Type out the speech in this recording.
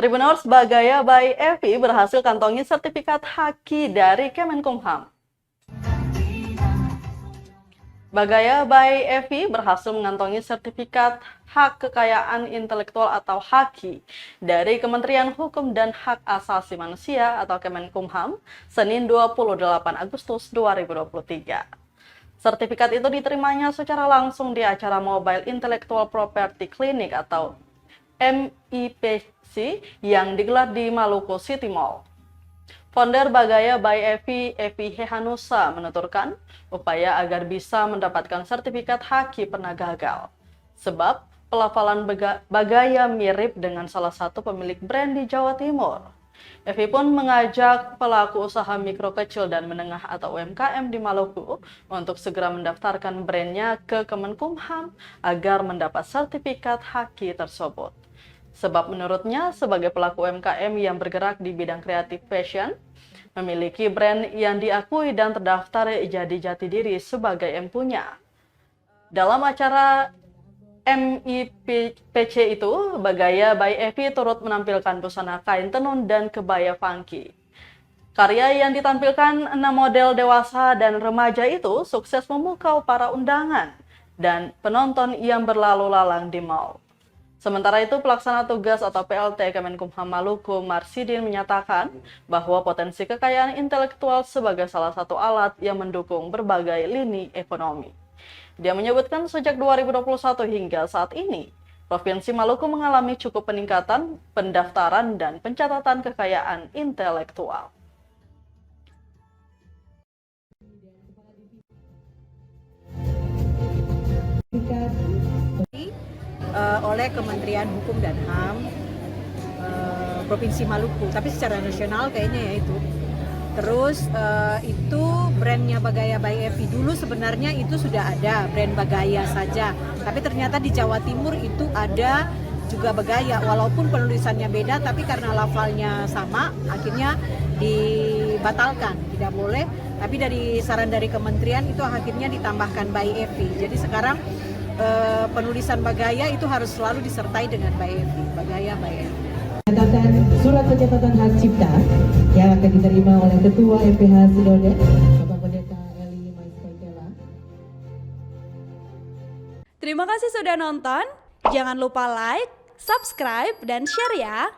Tribuners, Bagaya by Evi berhasil kantongi sertifikat Haki dari Kemenkumham. Bagaya by Evi berhasil mengantongi sertifikat Hak Kekayaan Intelektual atau HAKI dari Kementerian Hukum dan Hak Asasi Manusia atau Kemenkumham Senin 28 Agustus 2023. Sertifikat itu diterimanya secara langsung di acara Mobile Intellectual Property Clinic atau MIPC yang digelar di Maluku City Mall. Founder Bagaya by Evi Hehanusa menuturkan, upaya agar bisa mendapatkan sertifikat Haki pernah gagal. Sebab pelafalan Bagaya mirip dengan salah satu pemilik brand di Jawa Timur. Evi pun mengajak pelaku usaha mikro kecil dan menengah atau UMKM di Maluku untuk segera mendaftarkan brandnya ke Kemenkumham agar mendapat sertifikat Haki tersebut. Sebab menurutnya, sebagai pelaku UMKM yang bergerak di bidang kreatif fashion, memiliki brand yang diakui dan terdaftar jadi jati diri sebagai empunya. Dalam acara MIPC itu, Bagaya by Evi turut menampilkan busana kain tenun dan kebaya funky. Karya yang ditampilkan 6 model dewasa dan remaja itu sukses memukau para undangan dan penonton yang berlalu lalang di mall. Sementara itu, pelaksana tugas atau PLT Kemenkumham Maluku, Marsidin, menyatakan bahwa potensi kekayaan intelektual sebagai salah satu alat yang mendukung berbagai lini ekonomi. Dia menyebutkan sejak 2021 hingga saat ini, Provinsi Maluku mengalami cukup peningkatan pendaftaran dan pencatatan kekayaan intelektual. Oleh Kementerian Hukum dan HAM Provinsi Maluku, tapi secara nasional kayaknya ya itu. Terus itu brandnya Bagaya by Evi dulu sebenarnya itu sudah ada brand Bagaya saja, tapi ternyata di Jawa Timur itu ada juga Bagaya, walaupun penulisannya beda, tapi karena lafalnya sama, akhirnya dibatalkan, tidak boleh. Tapi dari saran dari kementerian itu akhirnya ditambahkan by Evi. Jadi sekarang penulisan Bagaya itu harus selalu disertai dengan by Evi, Bagaya by Evi. Catatan surat pencatatan hak cipta yang akan diterima oleh Ketua MPH Sidodet, Bapak Pendeta Eli Maiskela. Terima kasih sudah nonton. Jangan lupa like, subscribe, dan share ya.